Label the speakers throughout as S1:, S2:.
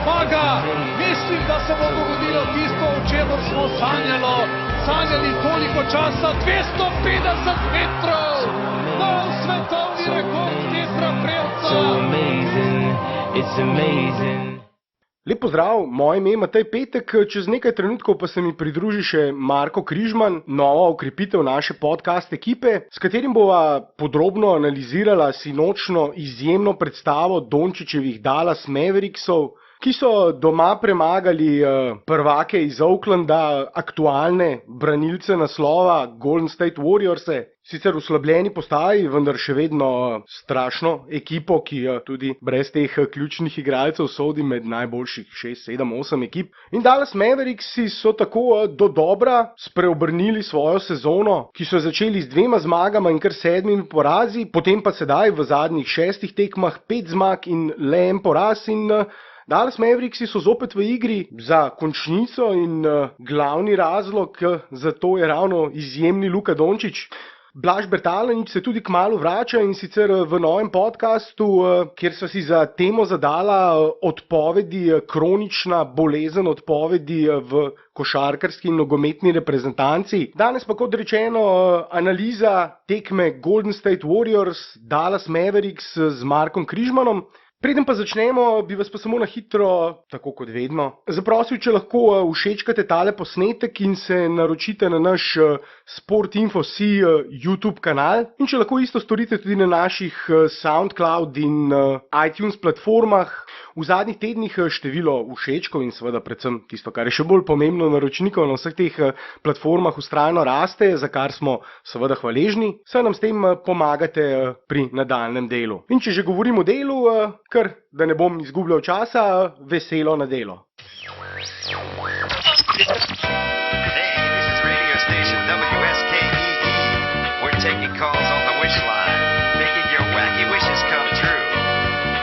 S1: Zmaga! Mislim, da se bo dogodilo tisto, o čemer smo sanjali toliko časa. 250 metrov! Nov svetovni rekord Petra Prevca!
S2: It's amazing.
S3: Lep pozdrav, moje ime je Matej Petek, čez nekaj trenutkov pa se mi pridruži še Marko Križman, nova okrepitev naše podcast ekipe, s katerim bova podrobno analizirala sinočno izjemno predstavo Dončićevih Dallas Mavericksov, ki so doma premagali prvake iz Oaklanda, aktualne branilce naslova Golden State Warriors-e, sicer v slabljeni postaji, vendar še vedno strašno ekipo, ki tudi brez teh ključnih igralcev sodi med najboljših 6, 7, 8 ekip. In Dallas Mavericksi so tako dodobra spreobrnili svojo sezono, ki so začeli z 2 zmagama in kar 7 porazi, potem pa sedaj v zadnjih 6 tekmah 5 zmag in le 1 poraz in Dallas Mavericksi so zopet v igri za končnico in glavni razlog za to je ravno izjemni Luka Dončić. Blaž Bertalanič se tudi kmalu vrača in sicer v novem podcastu, kjer so si za temo zadala odpovedi, kronična bolezen odpovedi v košarkarski in nogometni reprezentanci. Danes pa kot rečeno analiza tekme Golden State Warriors, Dallas Mavericks z Markom Križmanom. Preden pa začnemo, bi vas pa samo na hitro, tako kot vedno, zaprosil, če lahko všečkate tale posnetek in se naročite na naš Sportinfo.si YouTube kanal in če lahko isto storite tudi na naših SoundCloud in iTunes platformah. V zadnjih tednih število všečkov in seveda predvsem tisto, kar je še bolj pomembno, naročnikov na vseh teh platformah vztrajno raste, za kar smo seveda hvaležni, saj nam s tem pomagate pri nadaljnjem delu. In če že govorim o delu, kar da ne bom izgubljal časa, veselo na delo.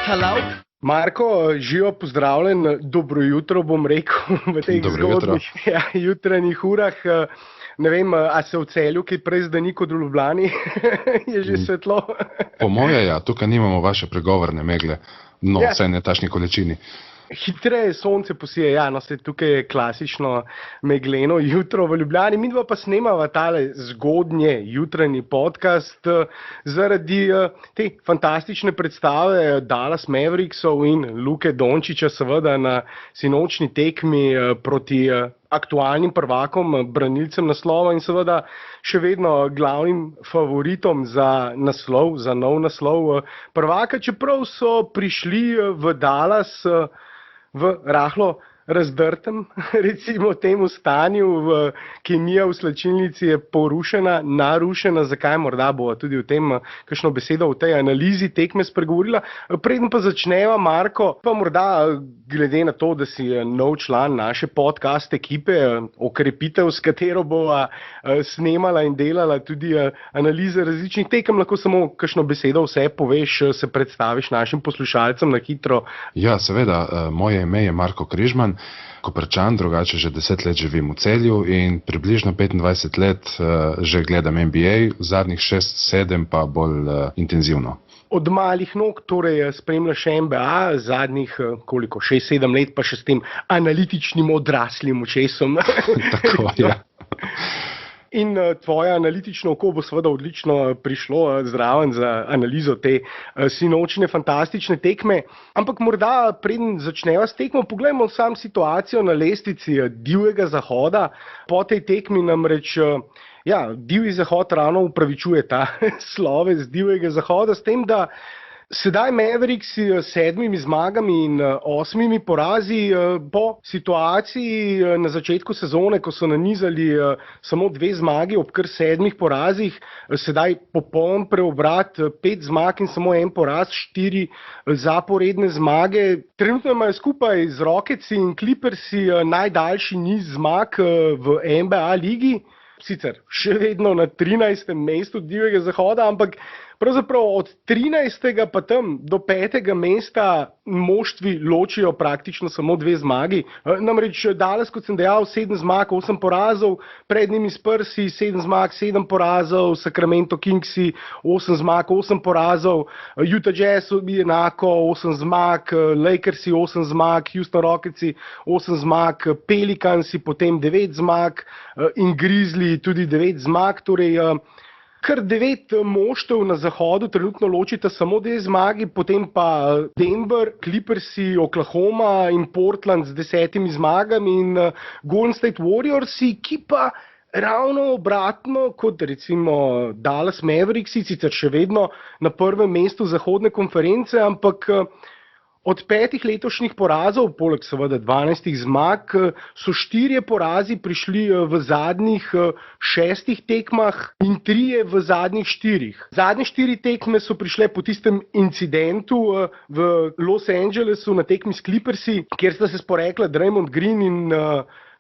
S2: Hello?
S3: Marko, živo pozdravljen, dobro jutro bom rekel v teh zgodnih jutranjih urah. Ne vem, a se v Celju kaj prej zdani kot v Ljubljani? Je že svetlo?
S4: Po moje, ja, tukaj nimamo vaše pregovorne megle, no, vsaj ne tašni količini.
S3: Hitreje sonce posije, ja, no, se tukaj je klasično megleno jutro v Ljubljani. Midva pa snemava tale zgodnje jutranji podcast zaradi te fantastične predstave Dallas Mavericksov in Luke Dončića seveda na sinočni tekmi proti aktualnim prvakom, branilcem naslova in seveda še vedno glavnim favoritom za naslov, za nov naslov prvaka, čeprav so prišli v Dallas v rahlo razdrtem, recimo temu stanju, kemija v slačilnici je porušena, narušena, zakaj morda bo tudi o tem kakšno besedo v tej analizi tekme spregovorila. Preden pa začneva, Marko, pa morda glede na to, da si nov član naše podcast ekipe, okrepitev, s katero bova snemala in delala tudi analize različnih tekem, lahko samo kakšno besedo vse poveš, se predstaviš našim poslušalcem na hitro.
S4: Ja, seveda, moje ime je Marko Križman, Koprčan, drugače že 10 let živim v Celju in približno 25 let že gledam NBA, zadnjih 6-7 pa bolj intenzivno.
S3: Od malih nog torej spremljaš NBA, zadnjih 6-7 let pa še s tem analitičnim odraslim očesom.
S4: Tako, ja.
S3: In tvoje analitično oko bo seveda odlično prišlo zraven za analizo te sinočne fantastične tekme. Ampak morda preden začneva s tekmo, poglejmo sam situacijo na lestvici Divjega zahoda. Po tej tekmi namreč Divji zahod ravno upravičuje ta slovez Divjega zahoda s tem, da sedaj Mavericksi s 7 zmagami in 8 porazi po situaciji na začetku sezone, ko so nanizali samo 2 zmagi ob kar 7 porazih, sedaj popoln preobrat, 5 zmag in samo 1 poraz, 4 zaporedne zmage. Trenutno imajo skupaj z Rocketsi in Clippersi najdaljši niz zmag v NBA ligi. Sicer še vedno na 13. mestu Divjega zahoda, ampak pravzaprav od 13. pa tam do 5. mesta moštvi ločijo praktično samo 2 zmagi. Namreč Dallas, kot sem dejal, 7 zmag, 8 porazov, pred njimi Spursi 7 zmag, 7 porazov, Sacramento Kingsi 8 zmag, 8 porazov, Utah Jazz enako 8 zmag, Lakersi 8 zmag, Houston Rocketsi 8 zmag, Pelicansi potem 9 zmag in Grizzly tudi 9 zmag, torej kar 9 moštev na zahodu trenutno ločita samo 2 zmagi, potem pa Denver, Clippersi, Oklahoma in Portland z 10 zmagami in Golden State Warriorsi, ki pa ravno obratno kot recimo Dallas Mavericksi, sicer še vedno na prvem mestu zahodne konference, ampak od 5 letošnjih porazov, poleg seveda 12 zmag, so 4 porazi prišli v zadnjih 6 tekmah in 3 v zadnjih 4. Zadnje 4 tekme so prišle po tistem incidentu v Los Angelesu na tekmi s Clippersi, kjer sta se sporekla Draymond Green in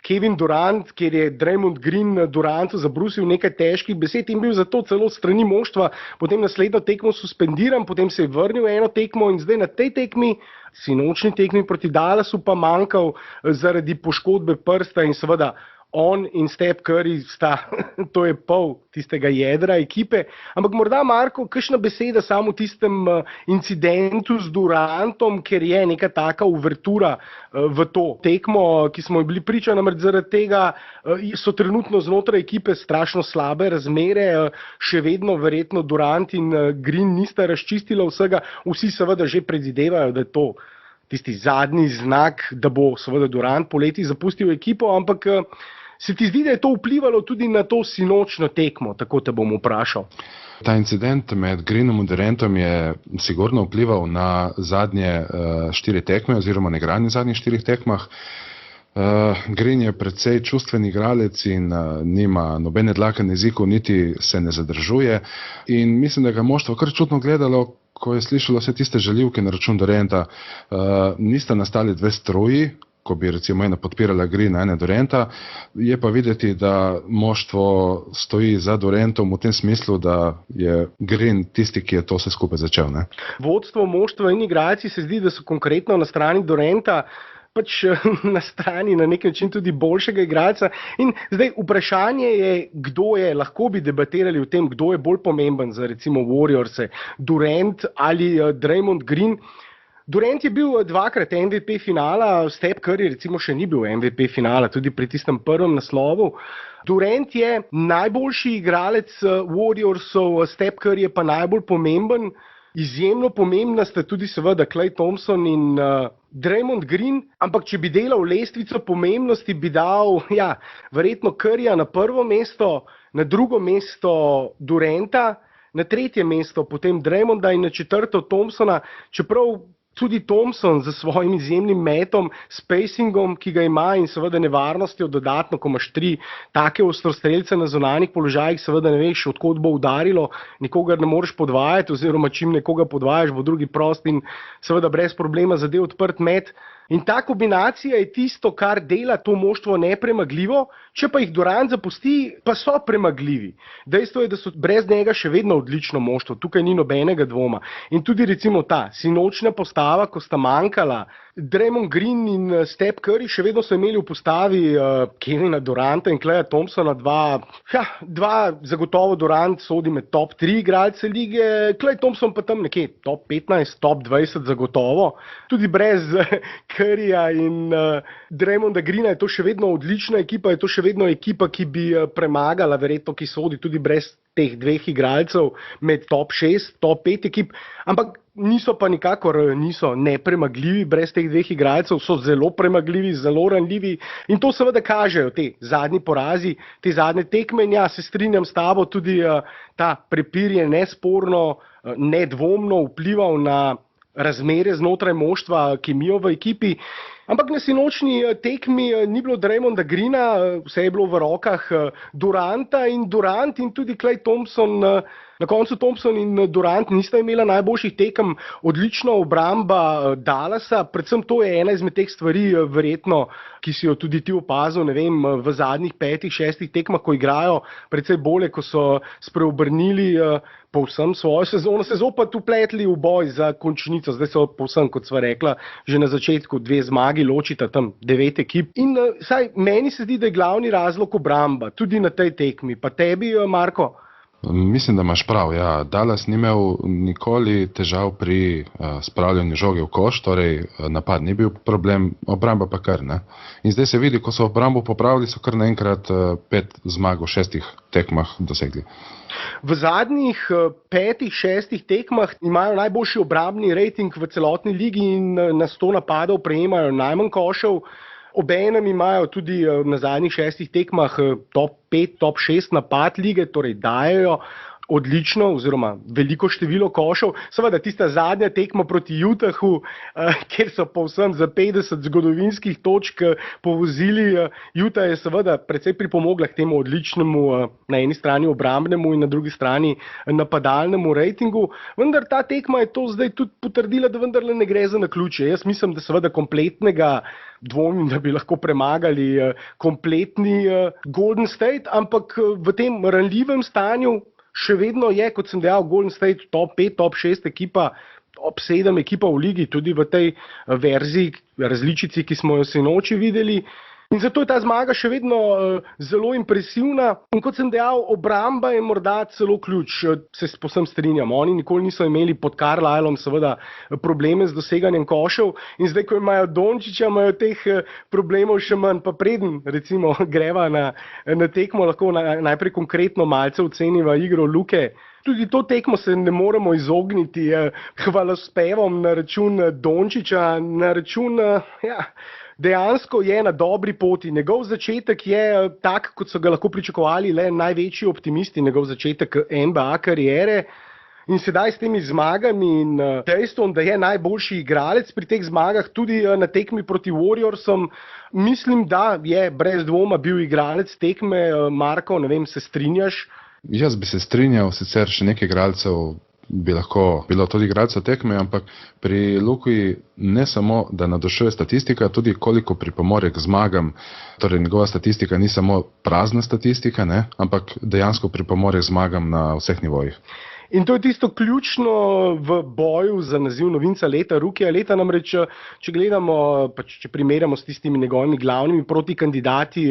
S3: Kevin Durant, kjer je Draymond Green Durantu zabrusil nekaj težkih besed in bil zato celo strani moštva, potem naslednjo tekmo suspendiran, potem se je vrnil eno tekmo in zdaj na tej tekmi, sinočni tekmi proti Dallasu, pa manjkal zaradi poškodbe prsta in seveda on in Steph Curry sta, to je pol tistega jedra ekipe. Ampak morda, Marko, kakšna beseda samo o tistem incidentu z Durantom, ker je neka taka uvertura v to tekmo, ki smo bili priča, namreč zaradi tega so trenutno znotraj ekipe strašno slabe razmere, še vedno verjetno Durant in Green nista razčistila vsega, vsi seveda že predvidevajo, da je to tisti zadnji znak, da bo seveda Durant poleti zapustil ekipo, ampak se ti zdi, da je to vplivalo tudi na to sinočno tekmo, tako te bom vprašal?
S4: Ta incident med Greenom in Durantom je sigurno vplival na zadnje 4 tekme oziroma neigranje zadnjih 4 tekmah. Green je precej čustveni igralec in nima nobene dlake na jeziku, niti se ne zadržuje in mislim, da ga moštvo kar čutno gledalo, ko je slišalo vse tiste žaljivke na račun Duranta. Nista nastali 2 struji, ko bi recimo ena podpirala Greena, ena Duranta, je pa videti, da moštvo stoji za Durantom v tem smislu, da je Green tisti, ki je to vse skupaj začel. Ne?
S3: Vodstvo moštva in igralci se zdi, da so konkretno na strani Duranta, pač na strani na nek način tudi boljšega igralca. In zdaj vprašanje je, kdo je, lahko bi debatirali o tem, kdo je bolj pomemben za recimo Warriorse, Durant ali Draymond Green. Durant je bil 2-krat MVP finala, Steph Curry recimo še ni bil MVP finala, tudi pri tistem prvem naslovu. Durant je najboljši igralec Warriorsov, Steph Curry je pa najbolj pomemben. Izjemno pomembna sta tudi seveda Klay Thompson in Draymond Green, ampak če bi delal lestvico pomembnosti, bi dal verjetno Curryja na prvo mesto, na drugo mesto Duranta, na tretje mesto potem Draymonda in na četrto Thompsona, čeprav tudi Thompson za svojim izjemnim metom, spacingom, ki ga ima in seveda nevarnostjo dodatno, ko imaš 3 take ostrostrelce na zunanjih položajih, seveda ne veš, odkot bo udarilo, nikogar ne moreš podvajati oziroma čim nekoga podvajaš, bo drugi prost in seveda brez problema zadev odprt met. In ta kombinacija je tisto, kar dela to moštvo nepremagljivo, če pa jih Durant zapusti, pa so premagljivi. Dejstvo je, da so brez njega še vedno odlično moštvo, tukaj ni nobenega dvoma. In tudi recimo ta sinočna postava, ko sta manjkala Draymond Green in Steph Curry, še vedno so imeli v postavi Kevina Duranta in Klaya Thompsona, dva zagotovo Durant sodi med top 3 igralce lige, Klay Thompson pa tam nekje top 15, top 20 zagotovo. Tudi brez Curryja in Draymonda Greena je to še vedno odlična ekipa, je to še vedno ekipa, ki bi premagala, verjetno, ki sodi tudi brez teh 2 igralcev med top 6, top 5 ekip, ampak niso pa nikakor nepremagljivi brez teh 2 igralcev, so zelo premagljivi, zelo ranljivi in to seveda kažejo te zadnji porazi, te zadnje tekme. In se strinjam s tabo, tudi ta prepir je nesporno, nedvomno vplival na razmere znotraj moštva, kemijo v ekipi. Ampak na sinočni tekmi ni bilo Draymonda Greena, vse je bilo v rokah Duranta in Durant in tudi Klay Thompson Na koncu Thompson in Durant nista imela najboljših tekem, odlična obramba Dallasa, predvsem to je ena izmed teh stvari, verjetno, ki si jo tudi ti opazil, ne vem, v zadnjih 5-6 tekmah, ko igrajo precej bolje, ko so spreobrnili povsem svojo sezono, se zopet upletli v boj za končnico, zdaj so povsem, kot sva rekla, že na začetku 2 zmagi ločita tam 9 ekip. In saj meni se zdi, da je glavni razlog obramba, tudi na tej tekmi. Pa tebi, Marko?
S4: Mislim, da imaš prav. Ja. Dallas ni imel nikoli težav pri spravljanju žoge v koš, torej napad ni bil problem, obramba pa kar. Ne? In zdaj se vidi, ko so obrambo popravili, so kar naenkrat 5 zmag v 6 tekmah dosegli.
S3: V zadnjih 5-6 tekmah imajo najboljši obrambni rating v celotni ligi in na 100 napadov prejemajo najmanj košev. Obenem imajo tudi na zadnjih 6 tekmah top 5, top 6 napad lige, torej dajejo odlično oziroma veliko število košev. Seveda tista zadnja tekma proti Utahu, kjer so povsem za 50 zgodovinskih točk povozili. Utah je seveda precej pripomogla k temu odličnemu na eni strani obrambnemu in na drugi strani napadalnemu ratingu. Vendar ta tekma je to zdaj tudi potrdila, da vendarle ne gre za naključje. Jaz mislim, da seveda kompletnega dvomim, da bi lahko premagali kompletni Golden State, ampak v tem ranljivem stanju še vedno je, kot sem dejal, Golden State top 5, top 6 ekipa, top 7 ekipa v ligi, tudi v tej verziji, različici, ki smo jo sinoči videli. In zato je ta zmaga še vedno zelo impresivna. In kot sem dejal, obramba je morda celo ključ, se povsem strinjam. Oni nikoli niso imeli pod Carlisleom seveda probleme z doseganjem košev in zdaj, ko imajo Dončića, imajo teh problemov še manj. Pa preden recimo greva na tekmo, lahko najprej konkretno malce oceniva igro Luke. Tudi to tekmo se ne moremo izogniti hvalospevom na račun Dončića, na račun, dejansko je na dobri poti. Njegov začetek je tak, kot so ga lahko pričakovali le največji optimisti, njegov začetek NBA kariere. In sedaj s temi zmagami in dejstvom, da je najboljši igralec pri teh zmagah, tudi na tekmi proti Warriorsom, mislim, da je brez dvoma bil igralec tekme. Marko, ne vem, se strinjaš?
S4: Jaz bi se strinjal, sicer še nekaj igralcev bi lahko bilo tudi igralcev tekme, ampak pri Luki ne samo, da navdušuje statistika, tudi koliko pripomore k zmagam. Torej njegova statistika ni samo prazna statistika, ne, ampak dejansko pripomore k zmagam na vseh nivojih.
S3: In to je tisto ključno v boju za naziv novinca leta, rukija leta, namreč, če gledamo, če primerjamo s tistimi njegovimi glavnimi protikandidati,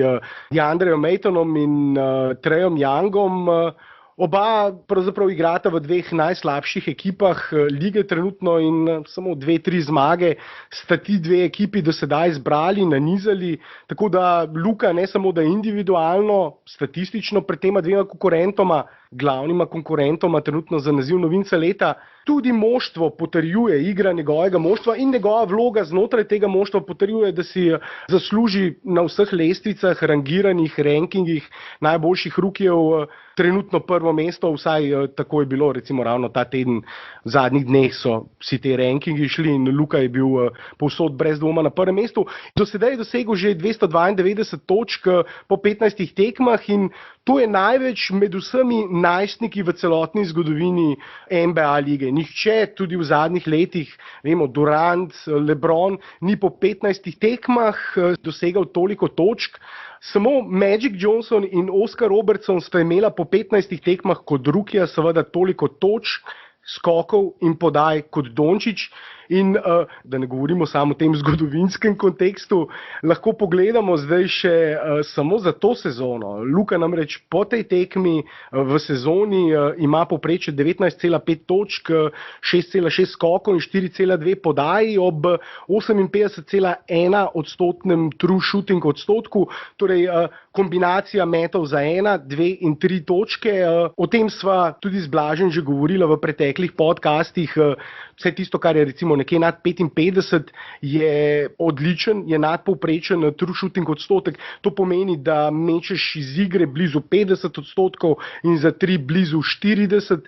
S3: DeAndreom Aytonom in Trejom Youngom, oba pravzaprav igrata v 2 najslabših ekipah lige trenutno in samo 2-3 zmage sta ti 2 ekipi do sedaj zbrali, nanizali, tako da Luka ne samo da individualno, statistično pred tema 2 konkurentoma, glavnima konkurentoma trenutno za naziv novinca leta, tudi moštvo potrjuje, igra njegovega moštva in njegova vloga znotraj tega moštva potrjuje, da si zasluži na vseh lestvicah, rangiranih, rankingih najboljših rukijev trenutno prvo mesto, vsaj tako je bilo recimo ravno ta teden, v zadnjih dneh so vsi te rankingi šli in Luka je bil povsod brez dvoma na prvem mestu. Do sedaj je dosegel že 292 točk po 15 tekmah in to je največ med vsemi najstniki v celotni zgodovini NBA lige. Nihče tudi v zadnjih letih, vemo, Durant, LeBron, ni po 15 tekmah dosegal toliko točk. Samo Magic Johnson in Oscar Robertson sta imela po 15 tekmah kot rukija seveda toliko točk, skokov in podaj kot Dončić. In da ne govorimo samo o tem zgodovinskem kontekstu, lahko pogledamo zdaj še samo za to sezono. Luka namreč po tej tekmi v sezoni ima povprečje 19,5 točk, 6,6 skokov in 4,2 podaji ob 58,1% true shooting odstotku, torej kombinacija metov za 1, 2 in 3 točke. O tem sva tudi z Blažem že govorila v preteklih podcastih. Vse tisto, kar je recimo nekje nad 55, je odličen, je nadpovprečen true shooting odstotek. To pomeni, da mečeš iz igre blizu 50% in za 3 blizu 40%.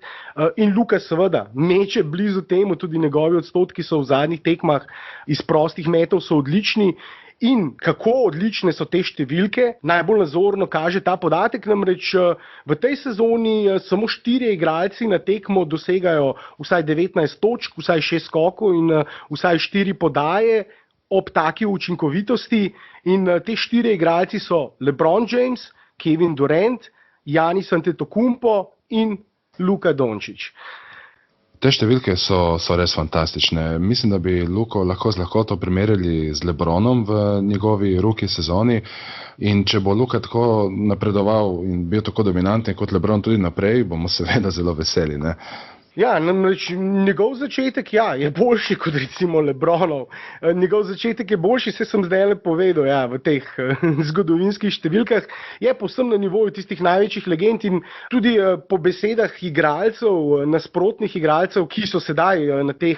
S3: In Luka seveda meče blizu temu, tudi njegovi odstotki so v zadnjih tekmah iz prostih metov so odlični. In kako odlične so te številke, najbolj nazorno kaže ta podatek, namreč v tej sezoni samo 4 igralci na tekmo dosegajo vsaj 19 točk, vsaj 6 skokov in vsaj 4 podaje ob taki učinkovitosti. In te 4 igralci so LeBron James, Kevin Durant, Giannis Antetokounmpo in Luka Dončić.
S4: Te številke so res fantastične. Mislim, da bi Luko lahko z lahkoto primerjali z LeBronom v njegovi rookie sezoni. In če bo Luka tako napredoval in bil tako dominanten kot LeBron tudi naprej, bomo seveda zelo veseli, ne?
S3: Ja, namreč njegov začetek je boljši kot recimo LeBronov. Njegov začetek je boljši, se sem zdaj le povedal, v teh zgodovinskih številkah. Je povsem na nivoju tistih največjih legend in tudi po besedah igralcev, nasprotnih igralcev, ki so sedaj na teh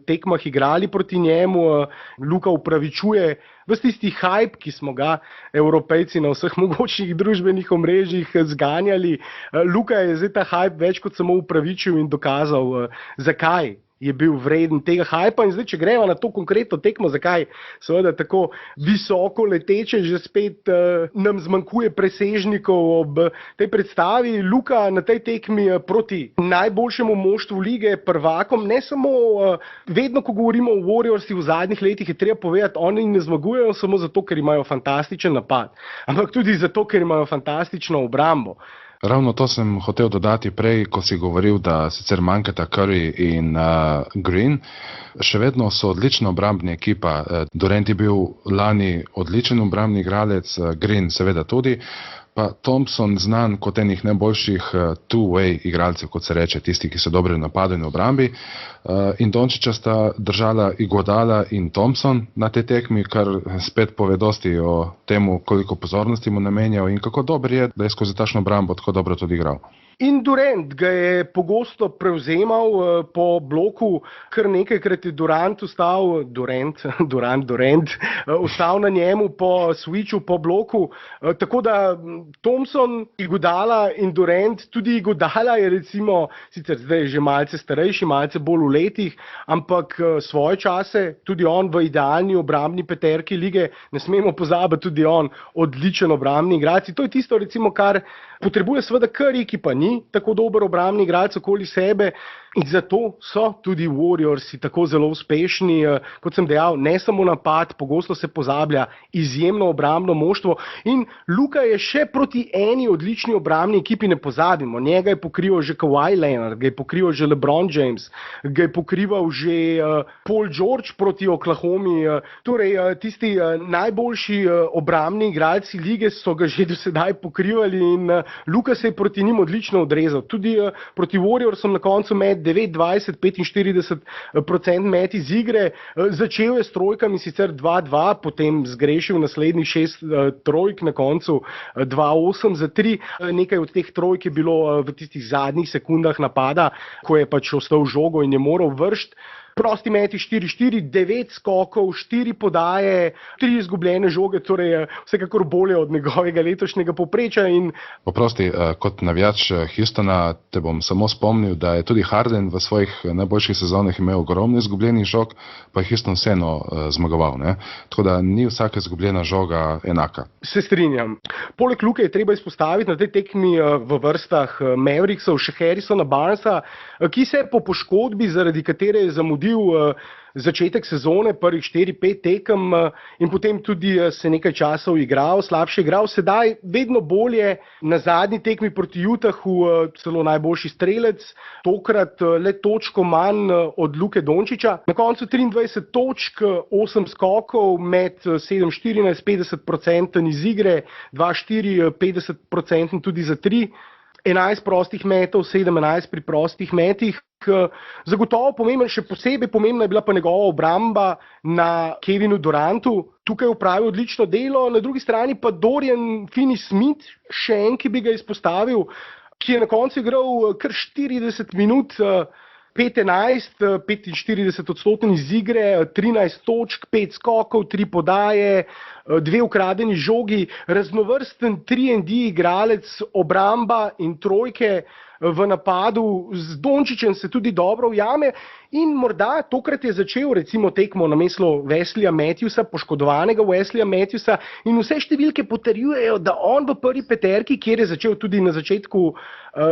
S3: tekmah igrali proti njemu, Luka upravičuje ves tisti hype, ki smo ga Evropejci na vseh mogočnih družbenih omrežjih zganjali. Luka je zdaj ta hype več kot samo upravičil in dokazal, zakaj je bil vreden tega hypa. In zdaj, če greva na to konkretno tekmo, zakaj seveda tako visoko leteče, že spet nam zmanjkuje presežnikov ob tej predstavi. Luka na tej tekmi proti najboljšemu moštvu lige, prvakom, ne samo vedno, ko govorimo o Warriorsi v zadnjih letih, je treba povedati, oni ne zmagujejo samo zato, ker imajo fantastičen napad, ampak tudi zato, ker imajo fantastično obrambo.
S4: Ravno to sem hotel dodati prej, ko si govoril, da sicer manjkata Curry in Green. Še vedno so odlična obrambna ekipa. Durant je bil lani odličen obrambni igralec, Green seveda tudi. Pa Thompson znan kot enih najboljših two-way igralcev, kot se reče, tisti, ki so dobri v napadu in obrambi. In Dončića sta držala Iguodala in Thompson na tej tekmi, kar spet pove dosti o temu, koliko pozornosti mu namenjajo in kako dober je, da je skozi takšno obrambo tako dobro tudi igral.
S3: In Durant ga je pogosto prevzemal po bloku, kar nekajkrat je Durant ostal na njemu po switchu, po bloku. Tako da Thompson, Iguodala in Durant, tudi Iguodala je recimo, sicer zdaj že malce starejši, malce bolj v letih, ampak svoje čase, tudi on v idealni obrambni peterki lige, ne smemo pozabiti, tudi on odličen obrambni igralec. To je tisto recimo, kar potrebuje seveda Curry, ki pa ni tako dober obrambni igralec okoli sebe. In zato so tudi Warriorsi tako zelo uspešni, kot sem dejal, ne samo napad, pogosto se pozablja, izjemno obrambno moštvo. In Luka je še proti eni odlični obrambni ekipi, ne pozabimo, njega je pokrival že Kawhi Leonard, ga je pokrival že LeBron James, ga je pokrival že Paul George proti Oklahomi. Torej, tisti najboljši obrambni igralci lige so ga že do sedaj pokrivali in Luka se je proti njim odlično odrezal. Tudi proti Warriorsom na koncu med 9-20-45% met iz igre. Začel je s trojkami sicer 2-2, potem zgrešil naslednjih 6 trojk, na koncu 2-8 za 3. Nekaj od teh trojk je bilo v tistih zadnjih sekundah napada, ko je pač ostal žogo in je moral vršiti. Prosti meti 4-4, 9 skokov, 4 podaje, 3 izgubljene žoge, torej vsekakor bolje od njegovega letošnjega povprečja.
S4: Oprosti, kot navijač Houstona te bom samo spomnil, da je tudi Harden v svojih najboljših sezonah imel ogromno izgubljenih žog, pa je Houston vseeno zmagoval, ne? Tako da ni vsaka izgubljena žoga enaka.
S3: Se strinjam. Poleg Luke je treba izpostaviti na tej tekmi v vrstah Mavericksov še Harrisona Barnesa, ki se po poškodbi, zaradi katere je zamudil začetek sezone, prvih 4-5 tekem in potem tudi se nekaj časa slabše igral. Sedaj vedno bolje, na zadnji tekmi proti Utahu celo najboljši strelec, tokrat le točko manj od Luke Dončića. Na koncu 23 točk, 8 skokov, med 7-14, 50% iz igre, 2-4, 50% tudi za 3. 11 prostih metov, 17 pri prostih metih. Zagotovo pomemben, še posebej pomembna je bila pa njegova obramba na Kevinu Durantu. Tukaj upravil odlično delo, na drugi strani pa Dorian Finney-Smith, še en, ki bi ga izpostavil, ki je na koncu igral kar 40 minut, 5-11, 45% iz igre, 13 točk, 5 skokov, 3 podaje, 2 ukradeni žogi, raznovrsten 3&D igralec, obramba in trojke. v napadu, z Dončićem se tudi dobro ujame in morda tokrat je začel recimo tekmo namesto Wesleya Matthewsa, poškodovanega Wesleya Matthewsa, in vse številke potrjujejo, da on v prvi peterki, kjer je začel tudi na začetku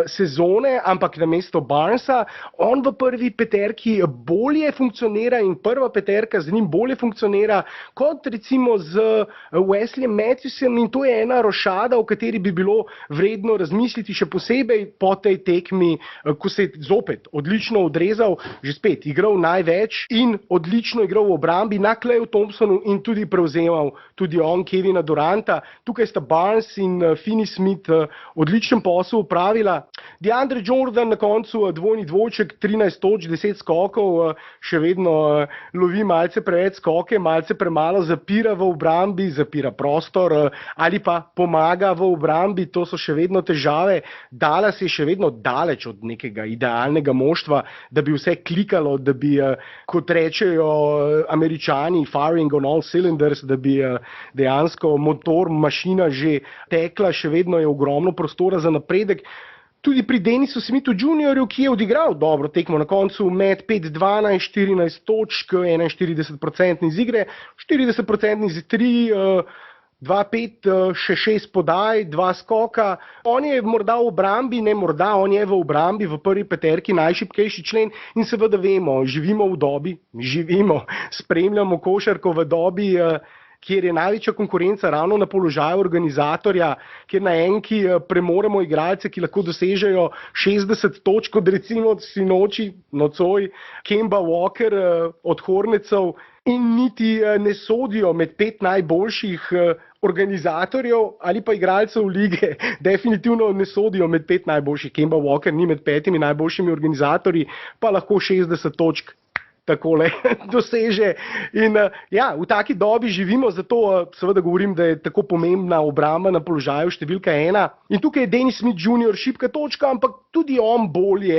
S3: sezone, ampak namesto Barnesa, on v prvi peterki bolje funkcionira in prva peterka z njim bolje funkcionira kot recimo z Wesleyem Matthewsem, in to je ena rošada, o kateri bi bilo vredno razmisliti, še posebej po tej tekmi, ko se je zopet odlično odrezal, že spet igral največ in odlično igral v obrambi na Clayu Thompsonu in tudi prevzemal tudi on Kevina Duranta. Tukaj sta Barnes in Finney Smith odličen posel opravila. DeAndre Jordan na koncu dvojni dvojček, 13 točk, 10 skokov, še vedno lovi malce preveč skoke, malce premalo zapira v obrambi, zapira prostor ali pa pomaga v obrambi, to so še vedno težave. Dallas je še vedno daleč od nekega idealnega moštva, da bi vse klikalo, da bi, kot rečejo Američani, firing on all cylinders, da bi dejansko motor, mašina že tekla, še vedno je ogromno prostora za napredek. Tudi pri Dennisu Smithu Juniorju, ki je odigral dobro tekmo na koncu, med 5-12, 14 točk, 41% iz igre, 40% iz 3, 2-5, še 6 podaj, 2 skoka. On je morda v obrambi, on je v obrambi v prvi peterki najšibkejši člen in seveda vemo, spremljamo košarko v dobi, kjer je največja konkurenca ravno na položaju organizatorja, kjer na enki premoremo igralce, ki lahko dosežejo 60 točk, kot recimo nocoj Kemba Walker od Hornetsov, in niti ne sodijo med 5 najboljših organizatorjev ali pa igralcev lige. Definitivno ne sodijo med 5 najboljših. Kemba Walker ni med 5 najboljšimi organizatorji, pa lahko 60 točk takole doseže. In v taki dobi živimo, zato seveda govorim, da je tako pomembna obramba na položaju številka 1. In tukaj je Dennis Smith Jr. šibka točka, ampak tudi on bolje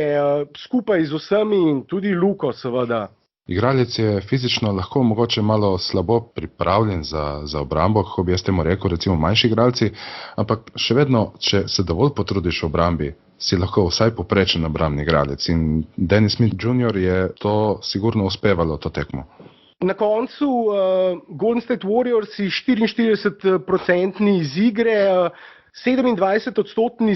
S3: skupaj z vsemi in tudi Luko seveda.
S4: Igralec je fizično lahko mogoče malo slabo pripravljen za obrambo, kako bi jaz temu rekel, recimo manjši igralci, ampak še vedno, če se dovolj potrudiš v obrambi, si lahko vsaj poprečen obrambni igralec. In Dennis Smith Jr. je to sigurno uspevalo, to tekmo.
S3: Na koncu Golden State Warriors 44% iz igre, 27%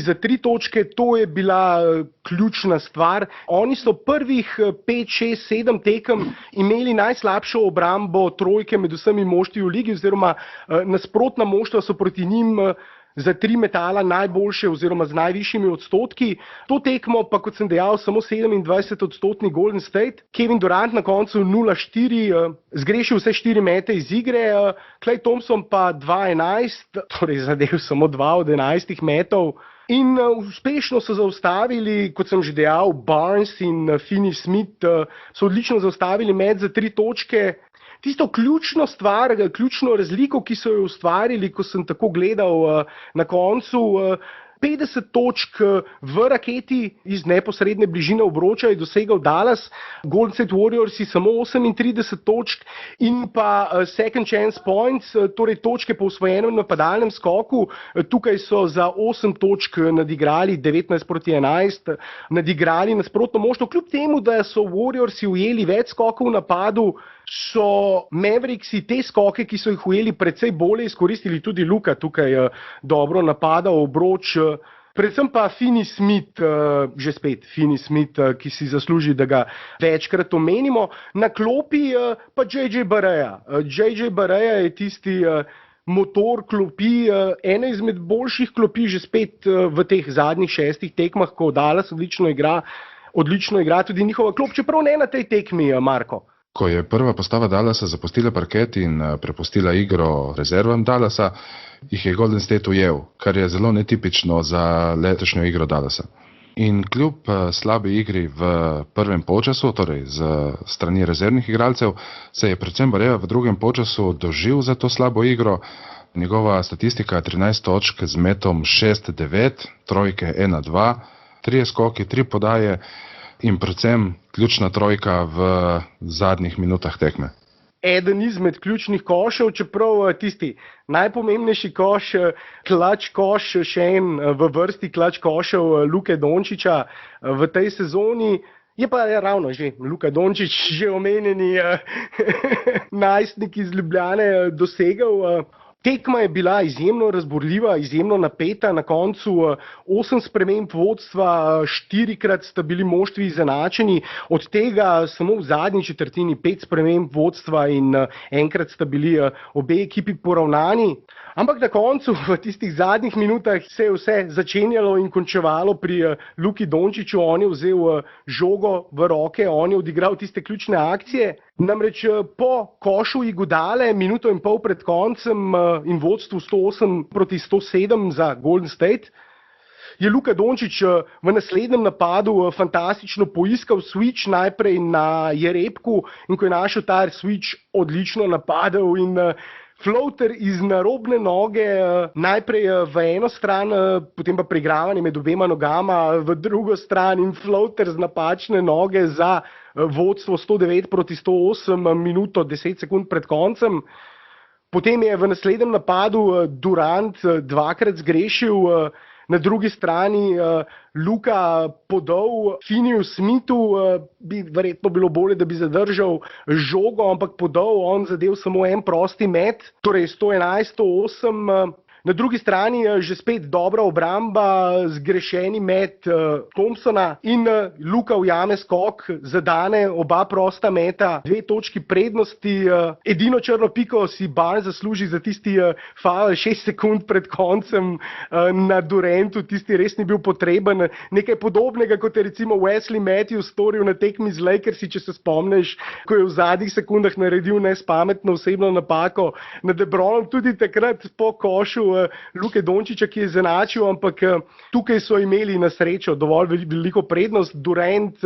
S3: za 3 točke, to je bila ključna stvar. Oni so prvih 5, 6, 7 tekem imeli najslabšo obrambo trojke med vsemi moštvi v ligi, oziroma nasprotna moštva so proti njim za 3 metala najboljše oziroma z najvišjimi odstotki. To tekmo pa, kot sem dejal, samo 27% Golden State. Kevin Durant na koncu 0-4, zgrešil vse 4 mete iz igre, Klay Thompson pa 2-11, torej zadev samo 2 od 11 metov. In uspešno so zaustavili, kot sem že dejal, Barnes in Finney Smith so odlično zaustavili met za 3 točke. Tisto ključno stvar, ključno razliko, ki so jo ustvarili, ko sem tako gledal na koncu, 50 točk v raketi iz neposredne bližine obroča je dosegal Dallas, Golden State Warriors samo 38 točk in pa second chance points, torej točke po osvojenem napadalnem skoku. Tukaj so za 8 točk nadigrali 19-11, nadigrali nasprotno moštvo. Kljub temu, da so Warriorsi ujeli več skokov v napadu, so Mavericksi te skoke, ki so jih ujeli, precej bolje izkoristili. Tudi Luka tukaj dobro napada obroč. Predvsem pa Finney Smith, Finney Smith, ki si zasluži, da ga večkrat omenimo. Na klopi pa JJ Barea. JJ Barea je tisti motor klopi, ena izmed boljših klopi že spet v teh zadnjih 6 tekmah, ko Dallas odlično igra tudi njihova klop, čeprav ne na tej tekmi, Marko.
S4: Ko je prva postava Dallasa zapustila parket in prepustila igro rezervam Dallasa, jih je Golden State ujel, kar je zelo netipično za letošnjo igro Dallasa. In kljub slabi igri v prvem polčasu, torej z strani rezervnih igralcev, se je predvsem Barea v drugem polčasu dožil za to slabo igro. Njegova statistika 13 točk z metom 6-9, trojke 1-2, 3 skoki, 3 podaje in predvsem ključna trojka v zadnjih minutah tekme.
S3: eden izmed ključnih košev, čeprav tisti najpomembnejši koš, klač koš, še en v vrsti klač košev Luke Dončića v tej sezoni. Je pa ravno že Luka Dončić, že omenjeni najstnik iz Ljubljane, dosegel. Tekma je bila izjemno razburljiva, izjemno napeta, na koncu 8 sprememb vodstva, 4-krat sta bili moštvi izenačeni, od tega samo v zadnji četrtini 5 sprememb vodstva in enkrat sta bili obe ekipi poravnani. Ampak na koncu, v tistih zadnjih minutah, se je vse začenjalo in končevalo pri Luki Dončiću. On je vzel žogo v roke, on je odigral tiste ključne akcije. Namreč po košu Iguodale, minuto in pol pred koncem in vodstvu 108-107 za Golden State, je Luka Dončić v naslednjem napadu fantastično poiskal switch najprej na Jerebku in ko je našel ta switch, odlično napadel in floater iz narobne noge, najprej v eno stran, potem pa preigravanje med obema nogama v drugo stran in floater z napačne noge za vodstvo 109-108 minuto 10 sekund pred koncem. Potem je v naslednjem napadu Durant dvakrat zgrešil, na drugi strani Luka podal Finneyju Smithu, bi verjetno bilo bolje, da bi zadržal žogo, ampak podal, on zadev samo en prosti met, torej 111-108. Na drugi strani že spet dobra obramba, zgrešeni met Thompsona in Luka ujame skok, zadane oba prosta meta, 2 točki prednosti. Edino črno piko si Barnes zasluži za tisti foul 6 sekund pred koncem na Durantu, tisti res ni bil potreben. Nekaj podobnega, kot je recimo Wesley Matthews storil na tekmi z Lakersi, če se spomniš, ko je v zadnjih sekundah naredil nespametno osebno napako nad LeBronom, tudi takrat po košu Luke Dončića, ki je izenačil, ampak tukaj so imeli na srečo dovolj veliko prednost. Durant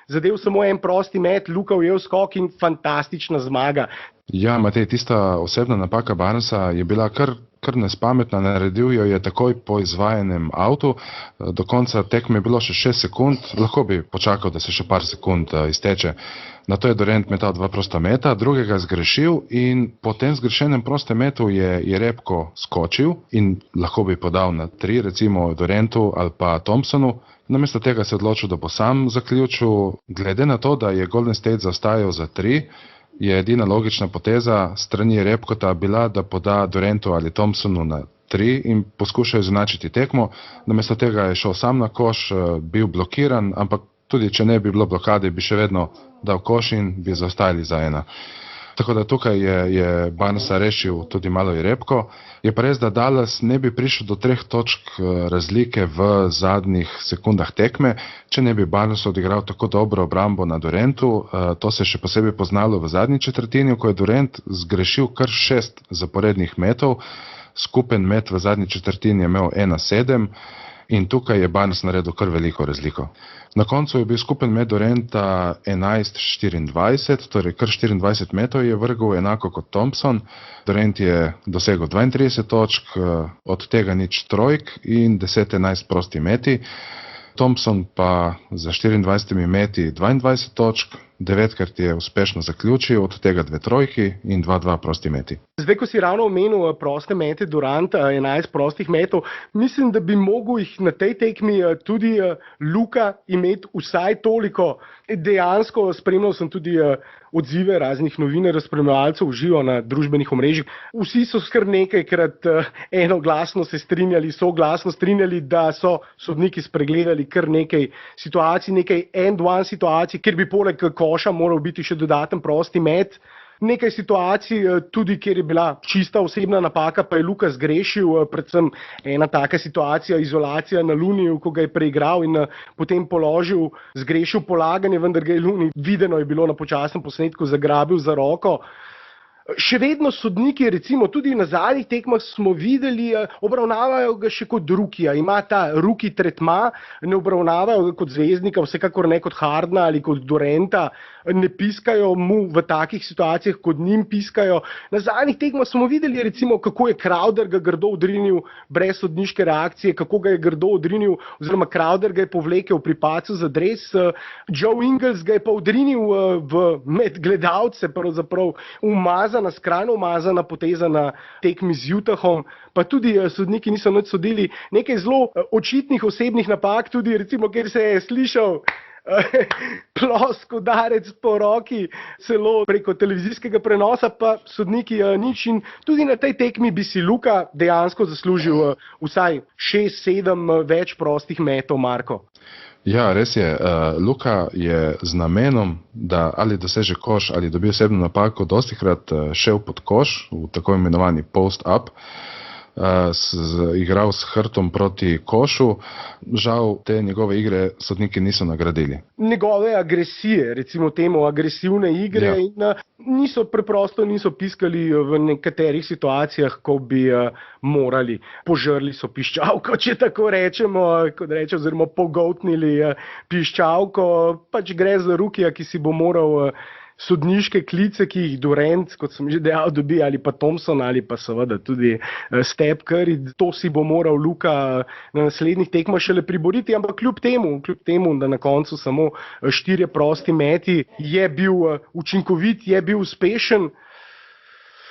S3: zadev samo en prosti met, Luka ujel skok in fantastična zmaga.
S4: Ja, Matej, tista osebna napaka Barnesa je bila kar nespametna, naredil jo je takoj po izvajanem avtu, do konca tekme je bilo še 6 sekund, lahko bi počakal, da se še par sekund izteče. Nato je Durant metal 2 prosta meta, drugega zgrešil in po tem zgrešenem prostem metu je Jerebko skočil in lahko bi podal na 3, recimo Durantu ali pa Thompsonu. Namesto tega se je odločil, da bo sam zaključil. Glede na to, da je Golden State zaostajal za 3, je edina logična poteza strani Jerebkota bila, da poda Durantu ali Thompsonu na 3 in poskuša izenačiti tekmo. Namesto tega je šel sam na koš, bil blokiran, ampak tudi če ne bi bilo blokade, bi še vedno dal koš in bi zaostajali za 1. Tako da tukaj je Barnesa rešil tudi malo Jerebko. Je pa res, da Dallas ne bi prišel do 3 točk razlike v zadnjih sekundah tekme, če ne bi Barnes odigral tako dobro obrambo na Durantu. To se je še posebej poznalo v zadnji četrtini, ko je Durant zgrešil kar 6 zaporednih metov. Skupen met v zadnji četrtini je imel 1-7 in tukaj je Barnes naredil kar veliko razliko. Na koncu je bil skupen met Duranta 11-24, torej kar 24 metov je vrgel, enako kot Thompson. Durant je dosegel 32 točk, od tega nič trojk in 10-11 prosti meti. Thompson pa za 24 meti 22 točk, 9krat je uspešno zaključil, od tega 2 trojki in 2 prosti meti.
S3: Zdaj, ko si ravno omenil proste mete Duranta, 11 prostih metov, mislim, da bi mogel jih na tej tekmi tudi Luka imeti vsaj toliko. Dejansko spremljal sem tudi odzive raznih novinarjev, spremljalcev v živo na družbenih omrežjih. Vsi so kar nekajkrat enoglasno se strinjali, soglasno strinjali, da so sodniki spregledali kar nekaj situacij, nekaj end-one situacij, kjer bi poleg koša moral biti še dodaten prosti met. Nekaj situacij tudi, kjer je bila čista osebna napaka, pa je Luka zgrešil, predvsem ena taka situacija, izolacija na Luniju, ko ga je preigral in potem položil, zgrešil polaganje, vendar ga je Luni, videno je bilo na počasnem posnetku, zagrabil za roko. Še vedno sodniki, recimo tudi na zadnjih tekmah smo videli, obravnavajo ga še kot rukija, ima ta ruki tretma, ne obravnavajo ga kot zvezdnika, vsekakor ne kot Hardna ali kot Durenta, ne piskajo mu v takih situacijah, kot njim piskajo. Na zadnjih tekmah smo videli, recimo, kako je Crowder ga grdo odrinil brez sodniške reakcije, kako ga je grdo odrinil, oziroma Crowder ga je povlekel pri padcu za dres, Joe Ingles ga je pa odrinil med gledalce, pravzaprav skrajno umazana poteza na tekmi z Utahom, pa tudi sodniki niso nič sodili. Nekaj zelo očitnih osebnih napak, tudi recimo, kjer se je slišal plosk, udarec po roki, celo preko televizijskega prenosa, pa sodniki nič. In tudi na tej tekmi bi si Luka dejansko zaslužil vsaj 6-7 več prostih metov, Marko.
S4: Ja, res je. Luka je z namenom, da ali doseže koš ali dobi osebno napako, dostikrat šel pod koš v tako imenovani post-up, igral s hrbtom proti košu. Žal te njegove igre sodniki niso nagradili. Njegove
S3: agresije, recimo temu agresivne igre, ja. In preprosto niso piskali v nekaterih situacijah, ko bi morali. Požrli so piščalko, če tako rečemo, oziroma pogoltnili piščalko. Pač gre za rukija, ki si bo moral sodniške klice, ki jih Durant, kot sem že dejal, dobi, ali pa Thompson, ali pa seveda tudi Steph Curry, to si bo moral Luka na naslednjih tekmah šele priboriti, ampak kljub temu, da na koncu samo 4 prosti meti, je bil učinkovit, je bil uspešen.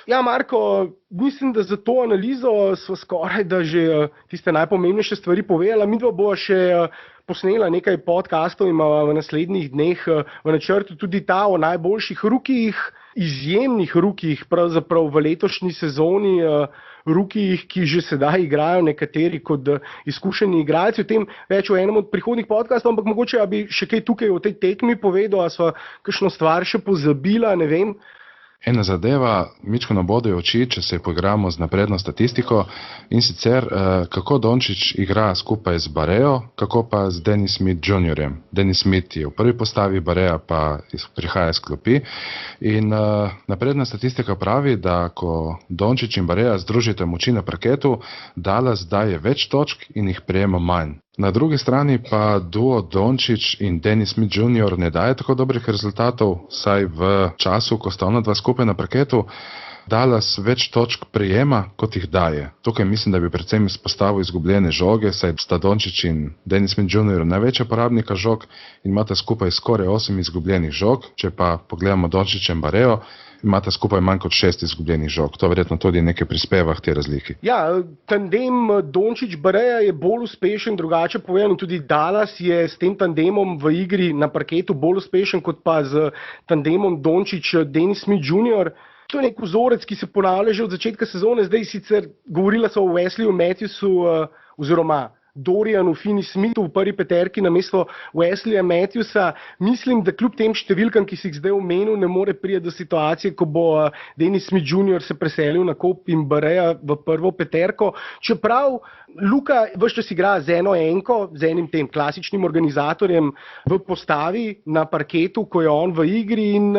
S3: Ja, Marko, mislim, da za to analizo smo skoraj da že tiste najpomembnejše stvari povedala. Midva bova še posnela nekaj podcastov, ima v naslednjih dneh v načrtu tudi ta o najboljših rukijih, izjemnih rukijih, pravzaprav v letošnji sezoni, rukijih, ki že sedaj igrajo nekateri kot izkušeni igralci. O tem več v enem od prihodnjih podcastov, ampak mogoče bi še kaj tukaj o tej tekmi povedal, a sva kakšno stvar še pozabila, ne vem.
S4: Ena zadeva, mičko nabodejo oči, če se poigramo z napredno statistiko, in sicer kako Dončić igra skupaj z Barejo, kako pa z Dennis Smith Jr. Dennis Smith je v prvi postavi, Bareja pa prihaja iz klopi. In napredna statistika pravi, da ko Dončić in Bareja združite moči na parketu, Dallas daje več točk in jih prejema manj. Na drugi strani pa duo Dončić in Dennis Smith Jr. ne daje tako dobrih rezultatov, saj v času, ko sta ona dva skupaj na parketu, Dallas več točk prijema, kot jih daje. Tukaj mislim, da bi predvsem izpostavil izgubljene žoge, saj sta Dončić in Dennis Smith Jr. največja porabnika žog in imata skupaj skoraj 8 izgubljenih žog. Če pa pogledamo Dončića in Barejo, imata skupaj manj kot 6 izgubljenih žog. To verjetno tudi nekaj prispeva k tej razliki.
S3: Ja, tandem Dončić-Bareja je bolj uspešen, drugače povedano, tudi Dallas je s tem tandemom v igri na parketu bolj uspešen kot pa z tandemom Dončić-Dennis Smith Jr. To je nek vzorec, ki se ponavlja že od začetka sezone. Zdaj sicer govorila so o Wesleyu Matthewsu oziroma Dorianu Finney-Smithu v prvi peterki namesto Wesleya Matthewsa. Mislim, da kljub tem številkam, ki si jih zdaj omenil, ne more priti do situacije, ko bo Dennis Smith Jr. se preselil na klop in Bareja v prvo peterko. Čeprav Luka ves čas igra z eno enko, z enim tem klasičnim organizatorjem v postavi na parketu, ko je on v igri, in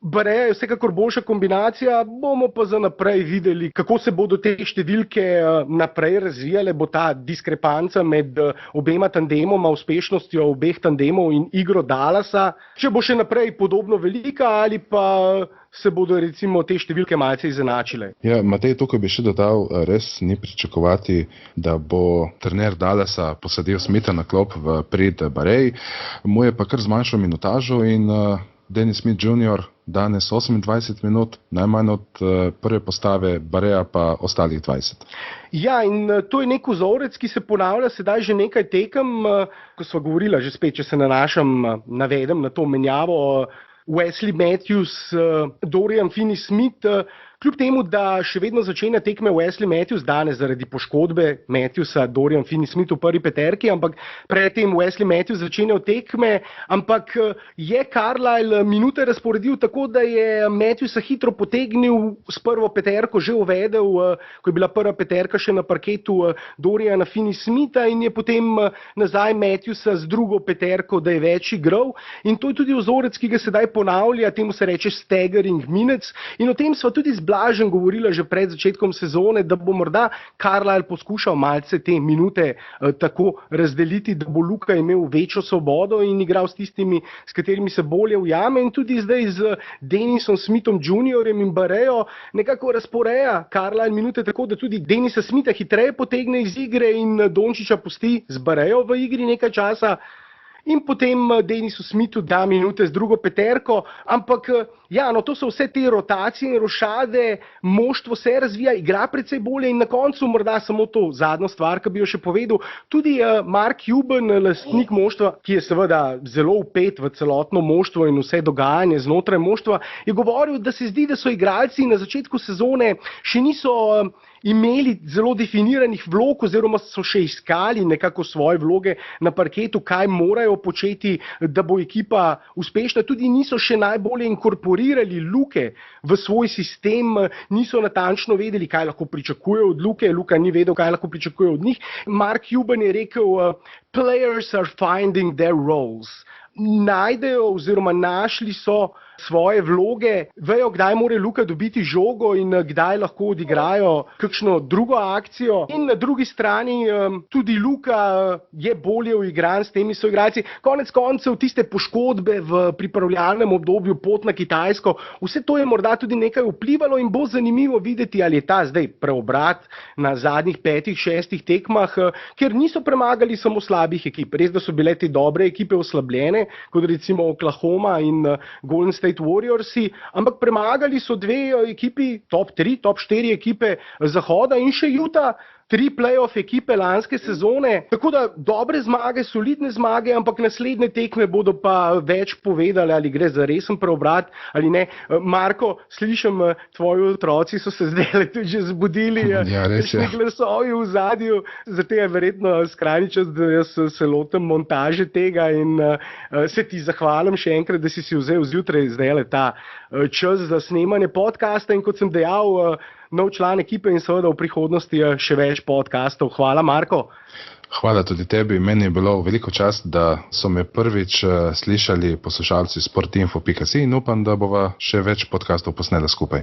S3: Bareja je vsekakor boljša kombinacija. Bomo pa za naprej videli, kako se bodo te številke naprej razvijale, bo ta diskrepanca med obema tandemoma, uspešnostjo obeh tandemov in igro Dallasa, če bo še naprej podobno velika ali pa se bodo recimo te številke malce izenačile.
S4: Ja, Matej, tukaj bi še dodal, res ni pričakovati, da bo trener Dallasa posadil Smitha na klop v prid Bareji. Mu je pa kar zmanjšal minutažo in Dennis Smith Jr. danes 28 minut, najmanj od prve postave, Bareja pa ostalih 20.
S3: Ja, in to je nek vzorec, ki se ponavlja sedaj že nekaj tekem, ko sva govorila že spet, če se navedem na to menjavo Wesley Matthews, Dorian Finney-Smith. Kljub temu, da še vedno začenja tekme Wesley Matthews, danes zaradi poškodbe Matthewsa, Dorian Finney-Smith v prvi peterki, ampak predtem Wesley Matthews začenjal tekme, ampak je Carlisle minute razporedil tako, da je Matthewsa hitro potegnil, s prvo peterko že uvedel, ko je bila prva peterka še na parketu Doriana Finney-Smitha, in je potem nazaj Matthewsa z drugo peterko, da je več igral. In to je tudi vzorec, ki ga sedaj ponavlja, temu se reče staggering minutes, in o tem sva tudi z Blažem govorila že pred začetkom sezone, da bo morda Carlisle poskušal malce te minute tako razdeliti, da bo Luka imel večjo svobodo in igral s tistimi, s katerimi se bolje ujame, in tudi zdaj z Dennisom Smithom Juniorjem in Barejo nekako razporeja Carlisle minute tako, da tudi Dennisa Smitha hitreje potegne iz igre in Dončića pusti z Barejo v igri nekaj časa. In potem Dennisu Smithu da minute z drugo peterko, ampak ja, no, to so vse te rotacije in rošade, moštvo se razvija, igra precej bolje in na koncu morda samo to zadnjo stvar, ki bi jo še povedal, tudi Mark Cuban, lastnik moštva, ki je seveda zelo vpet v celotno moštvo in vse dogajanje znotraj moštva, je govoril, da se zdi, da so igralci na začetku sezone še niso imeli zelo definiranih vlog oziroma so še iskali nekako svoje vloge na parketu, kaj morajo početi, da bo ekipa uspešna. Tudi niso še najbolje inkorporirali Luke v svoj sistem, niso natančno vedeli, kaj lahko pričakujejo od Luke, Luka ni vedel, kaj lahko pričakujejo od njih. Mark Cuban je rekel, players are finding their roles. Najdejo oziroma našli so svoje vloge, vejo, kdaj mora Luka dobiti žogo in kdaj lahko odigrajo kakšno drugo akcijo. In na drugi strani tudi Luka je bolje uigran s temi soigralci. Konec koncev tiste poškodbe v pripravljalnem obdobju, pot na Kitajsko, vse to je morda tudi nekaj vplivalo in bo zanimivo videti, ali je ta zdaj preobrat na zadnjih 5-6 tekmah, ker niso premagali samo slabih ekip. Res, da so bile te dobre ekipe oslabljene, kot recimo Oklahoma in Golden State Warriorsi, ampak premagali so dve ekipi, top 3, top 4 ekipe Zahoda in še Utah, 3 playoff ekipe lanske sezone, tako da dobre zmage, solidne zmage, ampak naslednje tekme bodo pa več povedali, ali gre za resen preobrat ali ne. Marko, slišim, tvoji otroci so se zdaj tudi že zbudili,
S4: ja, res je.
S3: Glasovi v zadju, zato je verjetno skrajni čas, da jaz se lotim montaže tega in se ti zahvalim še enkrat, da si vzel zjutraj zdaj ta čas za snemanje podcasta in kot sem dejal, nov član ekipe in seveda v prihodnosti še več podcastov. Hvala, Marko.
S4: Hvala tudi tebi. Meni je bilo veliko čast, da so me prvič slišali poslušalci sportinfo.si in upam, da bova še več podcastov posnela skupaj.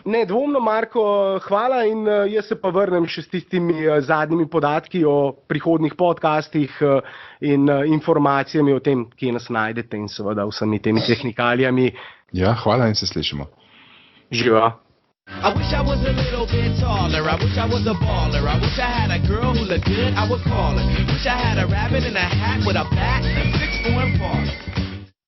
S3: Nedvomno, Marko, hvala in jaz se pa vrnem še s tistimi zadnjimi podatki o prihodnih podcastih in informacijami o tem, kje nas najdete in seveda vsemi temi tehnikalijami.
S4: Ja, hvala in se slišimo.
S3: Živa.
S5: I wish I was a little bit taller. I wish I was a baller. I wish I had a girl who looked good, I would call her. Wish I had a rabbit in a hat with a bat and 6 foreign paws.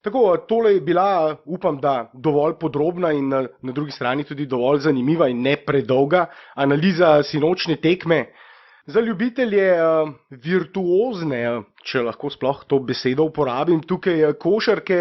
S3: Tako, tole je bila, upam, da dovolj podrobna in na drugi strani tudi dovolj zanimiva in ne predolga analiza sinočne tekme. Za ljubitelje virtuozne, če lahko sploh to besedo uporabim, tukaj košarke,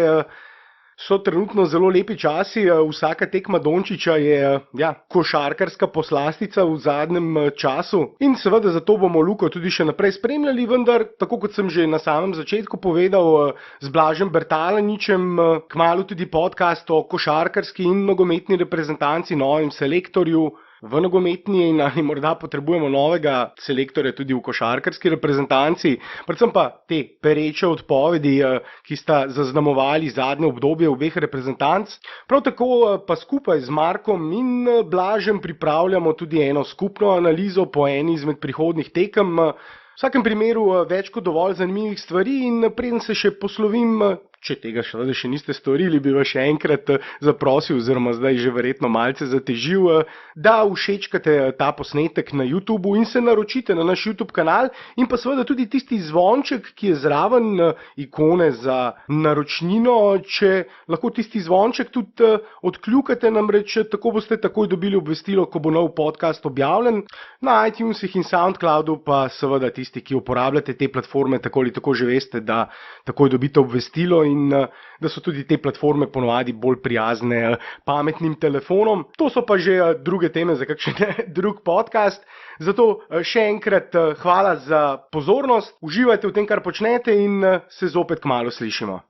S3: so trenutno zelo lepi časi, vsaka tekma Dončića je košarkarska poslastica v zadnjem času in seveda zato bomo Luko tudi še naprej spremljali, vendar, tako kot sem že na samem začetku povedal, z Blažem Bertalaničem, kmalu tudi podcast o košarkarski in nogometni reprezentanci, novem selektorju v nogometni in ali morda potrebujemo novega selektorja tudi v košarkarski reprezentanci, predvsem pa te pereče odpovedi, ki sta zaznamovali zadnje obdobje obeh reprezentanc. Prav tako pa skupaj z Markom in Blažem pripravljamo tudi eno skupno analizo po eni izmed prihodnjih tekem. V vsakem primeru več kot dovolj zanimivih stvari in preden se še poslovim, če tega še niste storili, bi vas še enkrat zaprosil, oziroma zdaj že verjetno malce zatežil, da všečkate ta posnetek na YouTubeu in se naročite na naš YouTube kanal in pa seveda tudi tisti zvonček, ki je zraven ikone za naročnino, če lahko tisti zvonček tudi odkljukate, namreč tako boste takoj dobili obvestilo, ko bo nov podcast objavljen. Na iTunesih in SoundCloudu pa seveda tisti, ki uporabljate te platforme, tako ali tako že veste, da takoj dobite obvestilo in da so tudi te platforme ponovadi bolj prijazne pametnim telefonom. To so pa že druge teme za kakšen drug podcast. Zato še enkrat hvala za pozornost, uživajte v tem, kar počnete in se zopet kmalu slišimo.